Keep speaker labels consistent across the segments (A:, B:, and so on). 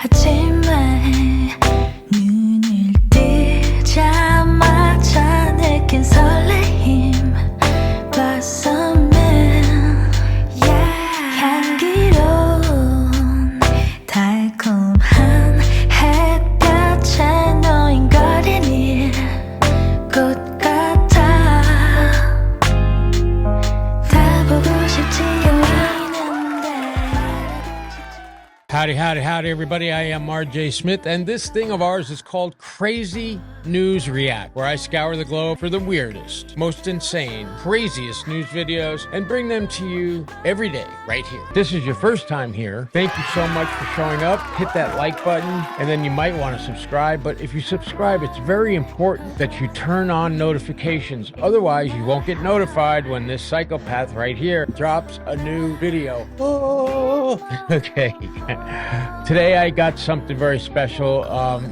A: 아침에 눈을 뜨자마자 느낀 설레임 Blossoming 향기로운 달콤한 햇볕에 노인거리는 꽃 같아 다 보고 싶지 않은데
B: Howdy, howdy, howdy, everybody. I am RJ Smith, and this thing of ours is called Crazy News React, where I scour the globe for the weirdest, most insane, craziest news videos and bring them to you every day, right here. If this is your first time here, thank you so much for showing up. Hit that like button, and then you might want to subscribe. But if you subscribe, it's very important that you turn on notifications. Otherwise, you won't get notified when this psychopath right here drops a new video. Oh, okay. Today I got something very special.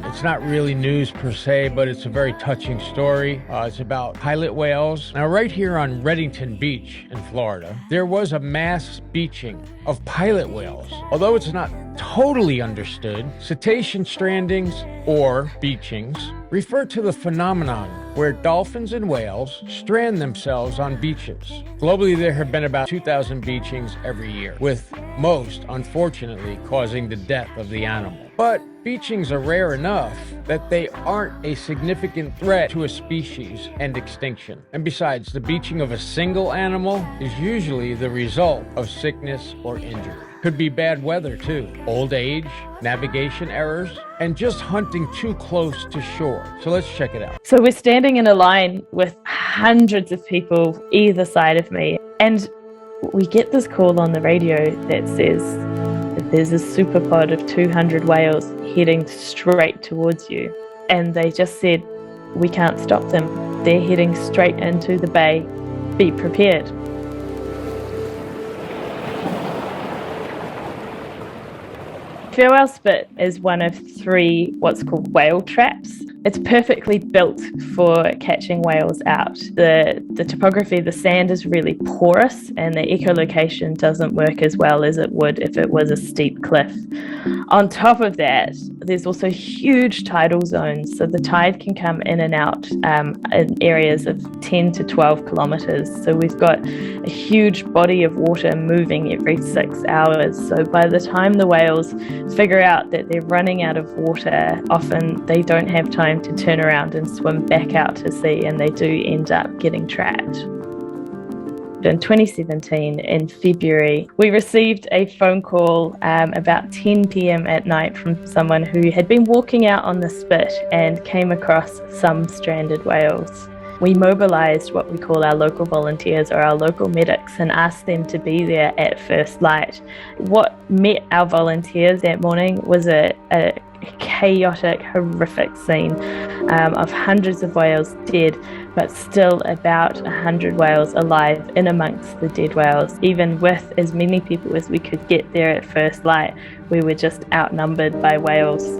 B: It's not really news per se, but it's a very touching story. It's about pilot whales. Now, right here on Reddington Beach in Florida, there was a mass beaching of pilot whales. Although it's not totally understood, cetacean strandings or beachings refer to the phenomenon where dolphins and whales strand themselves on beaches. Globally, there have been about 2,000 beachings every year, with most, unfortunately, causing the death of the animal. But beachings are rare enough that they aren't a significant threat to a species and extinction. And besides, the beaching of a single animal is usually the result of sickness or injury. Could be bad weather too, old age, navigation errors, and just hunting too close to shore. So let's check it out.
C: So we're standing in a line with hundreds of people either side of me, and we get this call on the radio that says that there's a super pod of 200 whales heading straight towards you. And they just said, we can't stop them. They're heading straight into the bay. Be prepared. Farewell Spit is one of three what's called whale traps. It's perfectly built for catching whales out. The topography, the sand is really porous, and the echolocation doesn't work as well as it would if it was a steep cliff. On top of that, there's also huge tidal zones, so the tide can come in and out in areas of 10 to 12 kilometers. So we've got a huge body of water moving every 6 hours. So by the time the whales figure out that they're running out of water, often they don't have time to turn around and swim back out to sea, and they do end up getting trapped. In 2017, in February, we received a phone call about 10 p.m. at night from someone who had been walking out on the spit and came across some stranded whales. We mobilized what we call our local volunteers or our local medics and asked them to be there at first light. What met our volunteers that morning was a chaotic, horrific scene of hundreds of whales dead, but still about 100 whales alive in amongst the dead whales. Even with as many people as we could get there at first light, we were just outnumbered by whales.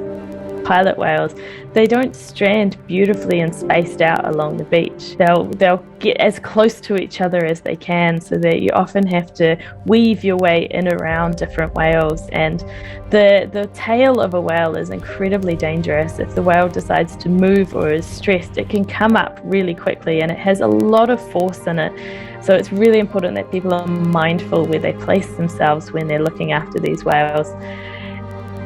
C: Pilot whales, they don't strand beautifully and spaced out along the beach. They'll get as close to each other as they can, so that you often have to weave your way in around different whales. And the tail of a whale is incredibly dangerous. If the whale decides to move or is stressed, it can come up really quickly, and it has a lot of force in it. So it's really important that people are mindful where they place themselves when they're looking after these whales.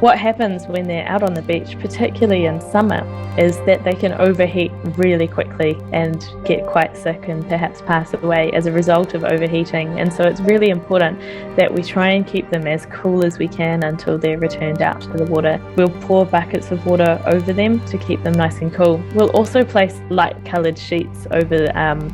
C: What happens when they're out on the beach, particularly in summer, is that they can overheat really quickly and get quite sick and perhaps pass away as a result of overheating. And so it's really important that we try and keep them as cool as we can until they're returned out to the water. We'll pour buckets of water over them to keep them nice and cool. We'll also place light-coloured sheets over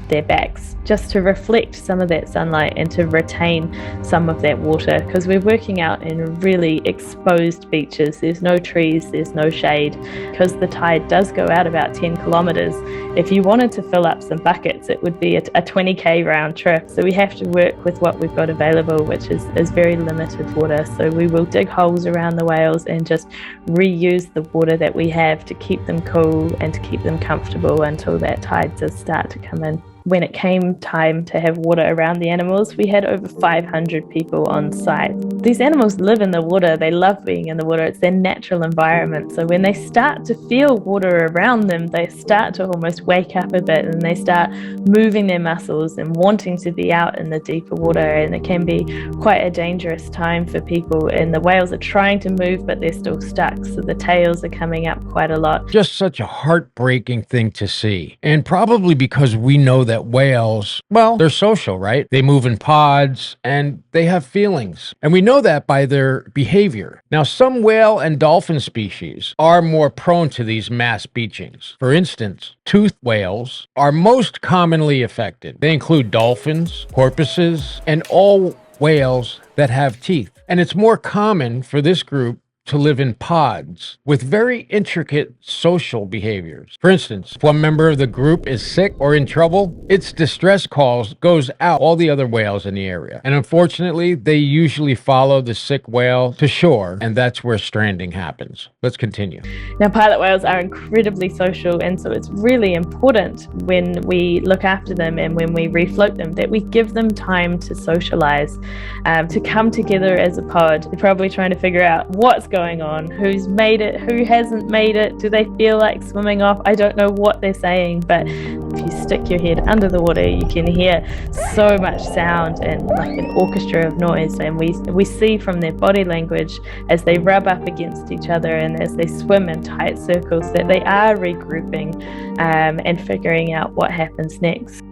C: their backs just to reflect some of that sunlight and to retain some of that water, because we're working out in really exposed beaches. There's no trees, there's no shade, because the tide does go out about 10 kilometers. If you wanted to fill up some buckets, it would be a 20k round trip. So we have to work with what we've got available, which is very limited water. So we will dig holes around the whales and just reuse the water that we have to keep them cool and to keep them comfortable until that tide does start to come in. When it came time to have water around the animals, we had over 500 people on site. These animals live in the water, they love being in the water, it's their natural environment. So when they start to feel water around them, they start to almost wake up a bit and they start moving their muscles and wanting to be out in the deeper water. And it can be quite a dangerous time for people. And the whales are trying to move, but they're still stuck. So the tails are coming up quite a lot.
B: Just such a heartbreaking thing to see. And probably because we know that whales, well, they're social, right? They move in pods and they have feelings. And we know that by their behavior. Now, some whale and dolphin species are more prone to these mass beachings. For instance, toothed whales are most commonly affected. They include dolphins, porpoises, and all whales that have teeth. And it's more common for this group to live in pods with very intricate social behaviors. For instance, if one member of the group is sick or in trouble, its distress calls goes out all the other whales in the area. And unfortunately, they usually follow the sick whale to shore, and that's where stranding happens. Let's continue.
C: Now, pilot whales are incredibly social, and so it's really important when we look after them and when we refloat them that we give them time to socialize, to come together as a pod. They're probably trying to figure out what's going on, who's made it, who hasn't made it, do they feel like swimming off? I don't know what they're saying, but if you stick your head under the water, you can hear so much sound and like an orchestra of noise. And we see from their body language as they rub up against each other and as they swim in tight circles that they are regrouping and figuring out what happens next.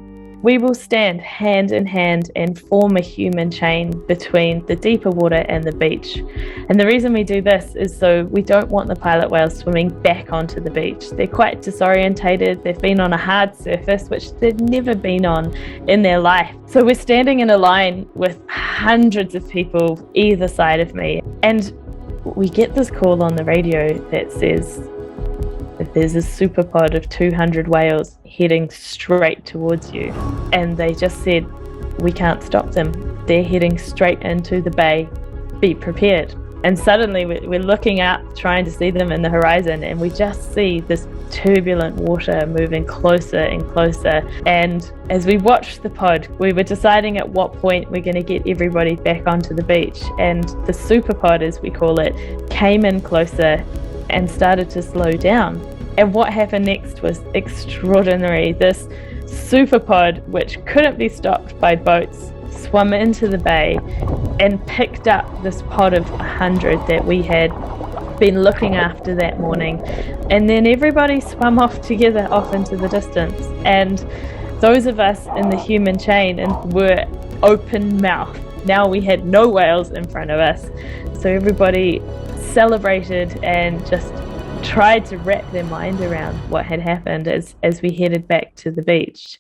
C: We will stand hand in hand and form a human chain between the deeper water and the beach. And the reason we do this is so we don't want the pilot whales swimming back onto the beach. They're quite disorientated. They've been on a hard surface, which they've never been on in their life. So we're standing in a line with hundreds of people either side of me. And we get this call on the radio that says, there's a super pod of 200 whales heading straight towards you. And they just said, we can't stop them. They're heading straight into the bay. Be prepared. And suddenly we're looking out, trying to see them in the horizon, and we just see this turbulent water moving closer and closer. And as we watched the pod, we were deciding at what point we're going to get everybody back onto the beach. And the super pod, as we call it, came in closer and started to slow down. And what happened next was extraordinary. This super pod, which couldn't be stopped by boats, swam into the bay and picked up this pod of 100 that we had been looking after that morning. And then everybody swam off together off into the distance. And those of us in the human chain were open mouthed. Now we had no whales in front of us. So everybody celebrated and just tried to wrap their mind around what had happened as we headed back to the beach.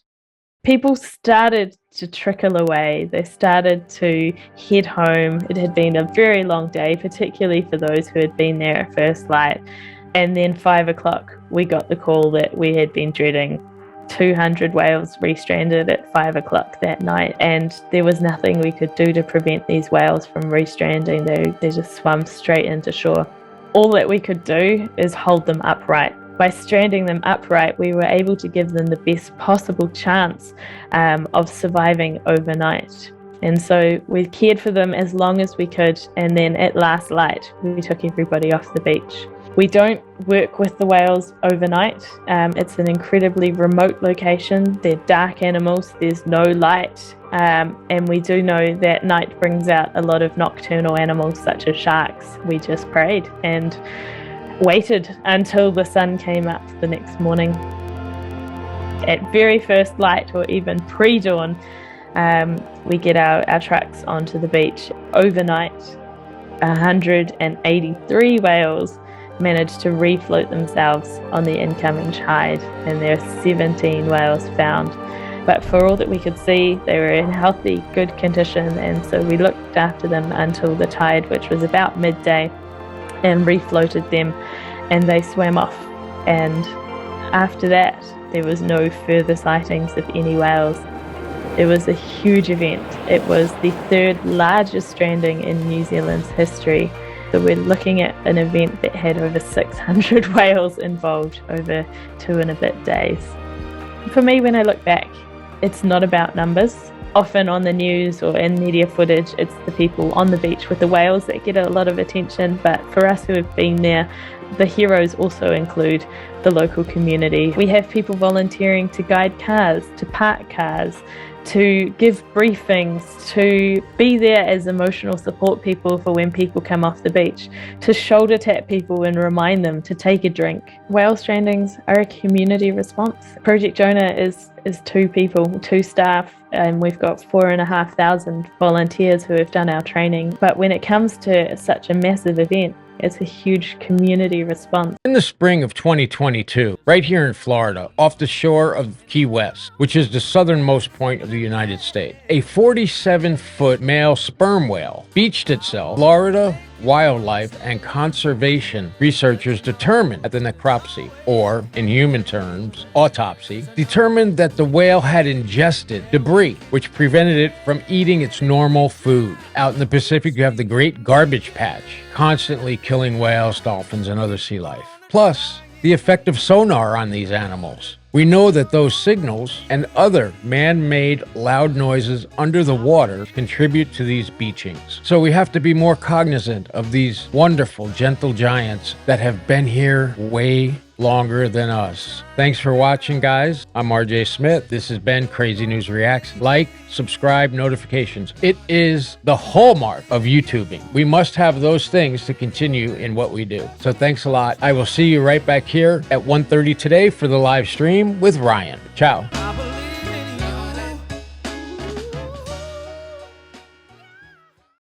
C: People started to trickle away. They started to head home. It had been a very long day, particularly for those who had been there at first light. And then 5 o'clock, we got the call that we had been dreading. 200 whales restranded at 5 o'clock that night, and there was nothing we could do to prevent these whales from restranding. They just swam straight into shore. All that we could do is hold them upright. By stranding them upright, we were able to give them the best possible chance of surviving overnight. And so we cared for them as long as we could, and then at last light, we took everybody off the beach. We don't work with the whales overnight. It's an incredibly remote location. They're dark animals, there's no light, and we do know that night brings out a lot of nocturnal animals such as sharks. We just prayed and waited until the sun came up the next morning. At very first light, or even pre-dawn, we get our trucks onto the beach. Overnight, 183 whales managed to refloat themselves on the incoming tide, and there are 17 whales found. But for all that we could see, they were in healthy, good condition, and so we looked after them until the tide, which was about midday, and refloated them, and they swam off. And after that, there was no further sightings of any whales. It was a huge event. It was the third largest stranding in New Zealand's history. So we're looking at an event that had over 600 whales involved over 2 and a bit days. For me, when I look back, It's not about numbers. Often on the news or in media footage, it's the people on the beach with the whales that get a lot of attention. But for us who have been there, the heroes also include the local community. We have people volunteering to guide cars, to park cars, to give briefings, to be there as emotional support people for when people come off the beach, to shoulder tap people and remind them to take a drink. Whale strandings are a community response. Project Jonah is 2 people, 2 staff, and we've got 4,500 volunteers who have done our training. But when it comes to such a massive event, it's a huge community response.
B: In the spring of 2022, right here in Florida, off the shore of Key West, which is the southernmost point of the United States, a 47-foot male sperm whale beached itself. Florida wildlife and conservation researchers determined at the necropsy, or in human terms, autopsy, determined that the whale had ingested debris, which prevented it from eating its normal food. Out in the Pacific, you have the Great Garbage Patch, constantly killing whales, dolphins, and other sea life. Plus, the effect of sonar on these animals. We know that those signals and other man-made loud noises under the water contribute to these beachings. So we have to be more cognizant of these wonderful, gentle giants that have been here way longer than us. Thanks for watching, guys. I'm RJ Smith. This has been Crazy News Reacts. Like, subscribe, notifications. It is the hallmark of YouTubing. We must have those things to continue in what we do. So thanks a lot. I will see you right back here at 1:30 today for the live stream with Ryan. Ciao.